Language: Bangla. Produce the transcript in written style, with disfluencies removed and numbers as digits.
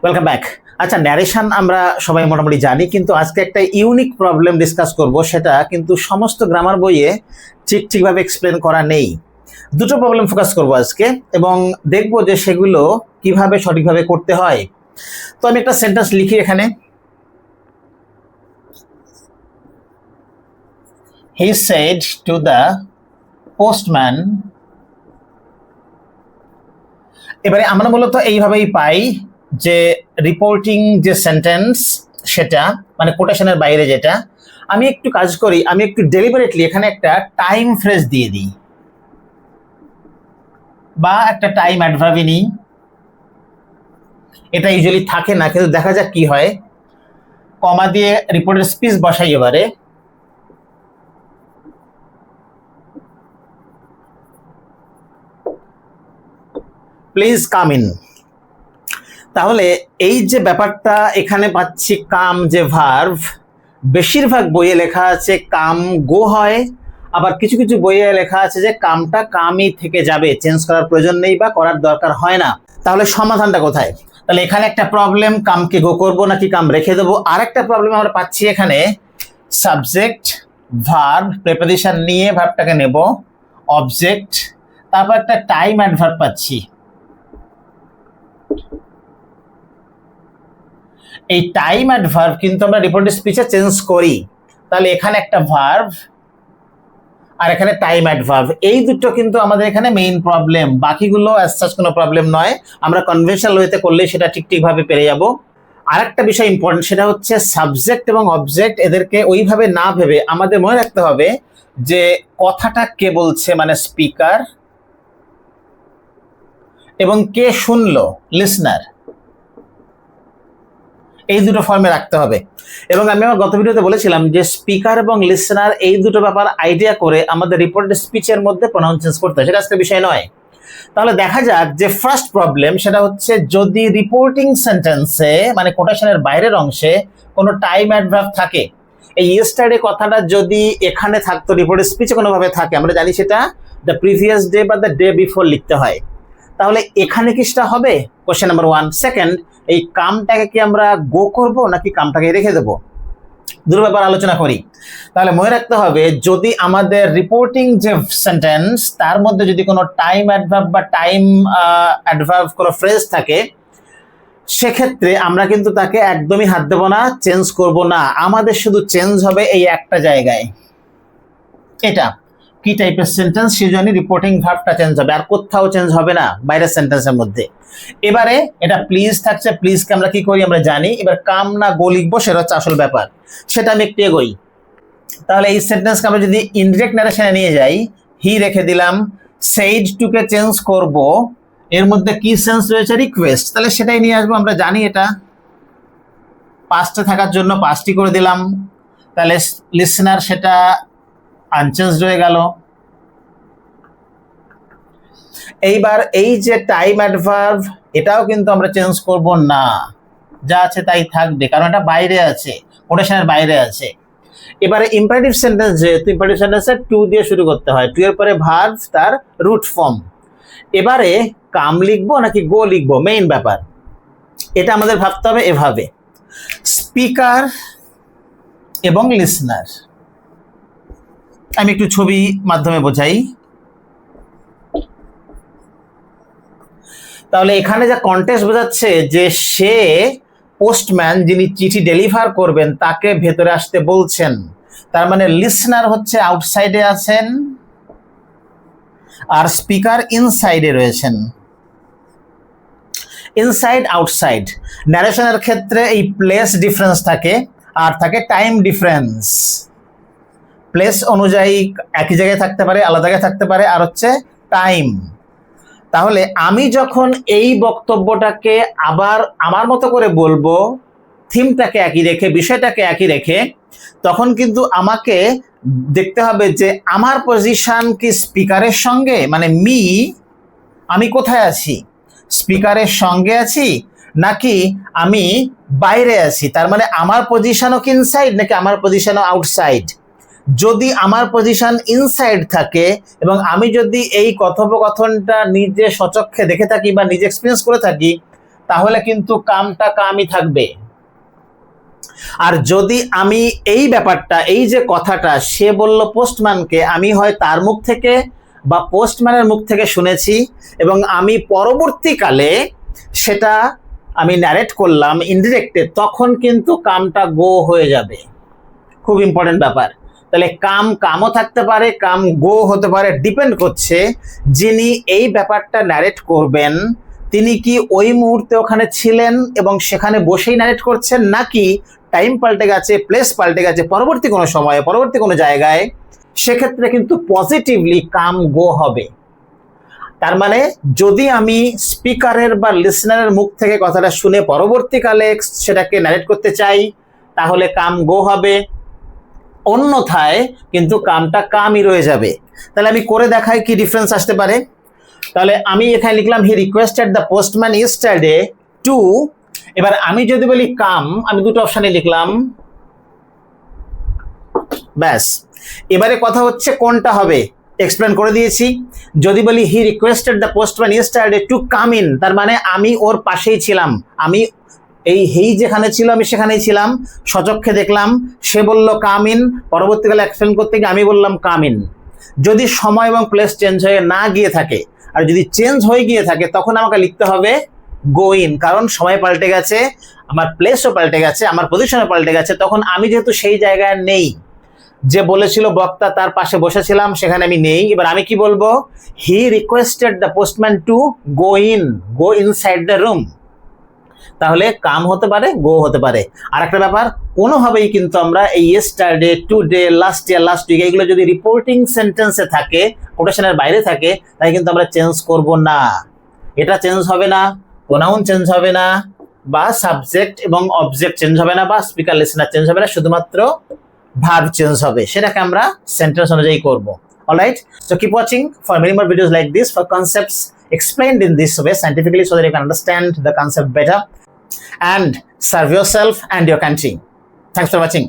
Welcome back. আচ্ছা, ন্যারেশন আমরা সবাই মোটামুটি জানি, কিন্তু আজকে একটা ইউনিক প্রবলেম ডিসকাস করব, সেটা কিন্তু সমস্ত গ্রামার বইয়ে ঠিকভাবে এক্সপ্লেন করা নেই। দুটো প্রবলেম ফোকাস করব আজকে এবং দেখব যে সেগুলো কিভাবে সঠিকভাবে করতে হয়। তো আমি একটা সেন্টেন্স লিখি এখানে, he said to the postman. এবারে আমরা মূলত এইভাবেই পাই যে রিপোর্টিং যে সেন্টেন্স সেটা মানে কোটেশনের বাইরে যেটা, আমি একটু কাজ করি, আমি একটু ডেলিবারেটলি এখানে একটা টাইম ফ্রেজ দিয়ে দিই বা একটা টাইম অ্যাডভার্বি নিই। এটা ইউজুয়ালি থাকে না, কিন্তু দেখা যাক কি হয়। কমা দিয়ে রিপোর্টের স্পিচ বসাই এবারে। Please come in. তাহলে এই যে ব্যাপারটা এখানে পাচ্ছি, কাম যে ভার্ভ, বেশিরভাগ বইয়ে লেখা আছে কাম গো হয়, আবার কিছু কিছু বইয়ে লেখা আছে যে কামটা কামই থেকে যাবে, চেঞ্জ করার প্রয়োজন নেই বা করার দরকার হয় না। তাহলে সমাধানটা কোথায়? তাহলে এখানে একটা প্রবলেম, কামকে গো করবো নাকি কাম রেখে দেবো। আর একটা প্রবলেম আমরা পাচ্ছি এখানে, সাবজেক্ট ভার্ব প্রিপোজিশন নিয়ে ভার্বটাকে নেব, অবজেক্ট, তারপর একটা টাইম অ্যাডভার্ব পাচ্ছি। এই টাইম অ্যাডভার্ব কিন্তু আমরা রিপোর্টেড স্পিচে চেঞ্জ করি। তাহলে এখানে একটা ভার্ব আর এখানে টাইম অ্যাডভার্ব, এই দুটো কিন্তু আমাদের এখানে মেইন প্রবলেম। বাকিগুলো অ্যাজ সাচ কোনো প্রবলেম নয়, আমরা কনভেনশনাল ওয়েতে করলে সেটা ঠিকভাবে পেরে যাব। আরেকটা বিষয় ইম্পর্টেন্ট, সেটা হচ্ছে সাবজেক্ট এবং অবজেক্ট, এদেরকে ওইভাবে না ভেবে আমাদের মনে রাখতে হবে যে কথাটা কে বলছে মানে স্পিকার, এবং কে শুনলো লিসনার, এই দুটো ফর্মে রাখতে হবে। এবং আমি আমার গত ভিডিওতে বলেছিলাম যে স্পিকার এবং লিসনার এই দুটো ব্যাপার আইডিয়া করে আমাদের রিপোর্টেড স্পিচের মধ্যে প্রোনাউন চেঞ্জ করতে হয়, সেটা আজকে বিষয় নয়। তাহলে দেখা যাক যে ফার্স্ট প্রবলেম, সেটা হচ্ছে যদি রিপোর্টিং সেন্টেন্সে মানে কোটেশনের বাইরের অংশে কোনো টাইম অ্যাডভার্ব থাকে, এই ইয়েস্টারডে কথাটা যদি এখানে থাকতো, রিপোর্টেড স্পিচে কোনোভাবে থাকে, আমরা জানি সেটা দ্য প্রিভিয়াস ডে বা দ্য ডে বিফোর লিখতে হয়। তাহলে এখানে কি সেটা হবে? Question number 1। সেকেন্ড, এই কামটাকে কি আমরা গো করব নাকি কামটাকে রেখে দেবো? দুটো ব্যাপার আলোচনা করি। তাহলে মনে রাখতে হবে, যদি আমাদের রিপোর্টিং যে সেন্টেন্স তার মধ্যে যদি কোনো টাইম অ্যাডভার্ব বা টাইম অ্যাডভার্ব কোনো ফ্রেজ থাকে, সেক্ষেত্রে আমরা কিন্তু তাকে একদমই হাত দেবো না, চেঞ্জ করব না। আমাদের শুধু চেঞ্জ হবে এই একটা জায়গায়, এটা কি টাইপের সেন্টেন্স সেজন্য রিপোর্টিং ভার্বটা চেঞ্জ হবে, আর কোথাও চেঞ্জ হবে না বাইরের সেন্টেন্সের মধ্যে। এবারে এটা প্লিজ থাকছে, প্লিজকে আমরা কি করি আমরা জানি। এবার কাম না গো লিখবো, সেটা হচ্ছে আসল ব্যাপার, সেটা আমি একটু এগোই। তাহলে এই সেন্টেন্সকে আমরা যদি ইনডিরেক্ট নারেশনে নিয়ে যাই, হি রেখে দিলাম, সেইড টুকে চেঞ্জ করব, এর মধ্যে কি সেন্স রয়েছে? রিকোয়েস্ট, তাহলে সেটাই নিয়ে আসবো। আমরা জানি এটা পাস্টে থাকার জন্য পাস্টই করে দিলাম, তাহলে লিসনার সেটা আনচেঞ্জ রয়ে গেল। এইবার এই যে টাইম অ্যাডভার্ব, এটাও কিন্তু আমরা চেঞ্জ করব না, যা আছে তাই থাকবে, কারণ এটা বাইরে আছে, কোটেশনের বাইরে আছে। এবারে ইম্পারেটিভ সেন্টেন্স, যেহেতু ইম্পারেটিভ সেন্টেন্সে টু দিয়ে শুরু করতে হয়, টু এর পরে ভার্ব তার রুট ফর্ম। এবারে কাম লিখবো নাকি গো লিখবো, মেইন ব্যাপার এটা আমাদের ভাবতে হবে এভাবে, স্পিকার এবং লিসনার। আমি একটু ছবি মাধ্যমে বোঝাই। তাহলে এখানে যা কন্টেক্সট বোঝাচ্ছে যে সে পোস্টম্যান, যিনি চিঠি ডেলিভার করবেন, তাকে ভেতরে আসতে বলছেন। তার মানে লিসনার হচ্ছে আউটসাইডে আছেন আর স্পিকার ইনসাইডে রয়েছেন। ইনসাইড আউটসাইড, ন্যারেশনের ক্ষেত্রে এই প্লেস ডিফারেন্স থাকে আর থাকে টাইম ডিফারেন্স। প্লেস অনুযায়ী একই জায়গায় থাকতে পারে, আলাদা জায়গায় থাকতে পারে, আর হচ্ছে টাইম। তাহলে আমি যখন এই বক্তব্যটাকে আবার আমার মতো করে বলবো, থিমটাকে একই রেখে, বিষয়টাকে একই রেখে, তখন কিন্তু আমাকে দেখতে হবে যে আমার পজিশন কি স্পিকারের সঙ্গে, মানে আমি কোথায় আছি, স্পিকারের সঙ্গে আছি নাকি আমি বাইরে আছি। তার মানে আমার পজিশনও কি ইনসাইড নাকি আমার পজিশনও আউটসাইড। যদি আমার পজিশন ইনসাইড থাকে এবং আমি যদি এই কথোপকথনটা নিজে সচক্ষে দেখে থাকি বা নিজে এক্সপিরিয়েন্স করে থাকি, তাহলে কিন্তু কামটা কামই থাকবে। আর যদি আমি এই ব্যাপারটা, এই যে কথাটা সে বলল পোস্টম্যানকে, আমি হয় তার মুখ থেকে বা পোস্টম্যানের মুখ থেকে শুনেছি এবং আমি পরবর্তীকালে সেটা আমি ন্যারেট করলাম ইনডিরেক্টে, তখন কিন্তু কামটা গো হয়ে যাবে। খুব ইম্পর্টেন্ট ব্যাপার। তাহলে কামও থাকতে পারে, কাম গো হতে পারে, ডিপেন্ড করছে যিনি এই ব্যাপারটা ন্যারেট করবেন তিনি কি ওই মুহূর্তে ওখানে ছিলেন এবং সেখানে বসেই ন্যারেট করছেন, নাকি টাইম পাল্টে গেছে, প্লেস পাল্টে গেছে পরবর্তী কোনো সময়ে, পরবর্তী কোনো জায়গায়। সেক্ষেত্রে কিন্তু পজিটিভলি কাম গো হবে। তার মানে যদি আমি স্পিকারের বা লিসনারের মুখ থেকে কথাটা শুনে পরবর্তীকালে সেটাকে ন্যারেট করতে চাই তাহলে কাম গো হবে, অন্যথায় কিন্তু কামটা কামই রয়ে যাবে। তাহলে আমি করে দেখাই কি ডিফারেন্স আসতে পারে। তাহলে আমি এখানে লিখলাম he requested the postman yesterday to, এবার আমি যদি বলি কাম, আমি দুটো অপশনে লিখলাম, ব্যাস। এবারে কথা হচ্ছে কোনটা হবে, এক্সপ্লেন করে দিয়েছি। যদি বলি he requested the postman yesterday to come in, তার মানে আমি ওর পাশেই ছিলাম, আমি এই যেখানে ছিল আমি সেখানেই ছিলাম, সচক্ষে দেখলাম, সে বলল কাম ইন, পরবর্তীকালে এক্সপ্লেন করতে গিয়ে আমি বললাম কাম ইন। যদি সময় এবং প্লেস চেঞ্জ হয়ে না গিয়ে থাকে, আর যদি চেঞ্জ হয়ে গিয়ে থাকে তখন আমাকে লিখতে হবে গো ইন, কারণ সময় পাল্টে গেছে, আমার প্লেসও পাল্টে গেছে, আমার পজিশনও পাল্টে গেছে। তখন আমি যেহেতু সেই জায়গায় নেই, যে বলেছিল বক্তা তার পাশে বসেছিলাম সেখানে আমি নেই। এবার আমি কি বলবো, হি requested the postman to go inside the room. তাহলে কাম হতে পারে, গো হতে পারে। আর একটা ব্যাপার, কোনোভাবেই কিন্তু আমরা এই yesterday, today, last year, last week এগুলো যদি রিপোর্টিং সেন্টেন্সে থাকে, কোটেশনের বাইরে থাকে, তাই কিন্তু আমরা চেঞ্জ করব না। এটা চেঞ্জ হবে না, প্রোনাউন চেঞ্জ হবে না, বা সাবজেক্ট এবং অবজেক্ট চেঞ্জ হবে না, বা স্পিকার লিসেনার চেঞ্জ হবে না, শুধুমাত্র ভার্ব চেঞ্জ হবে। সেটাকে আমরা সেন্টেন্স অনুযায়ী করব। Alright, so keep watching for many more videos like this for concepts explained in this way scientifically so that you can understand the concept better and serve yourself and your country. Thanks for watching.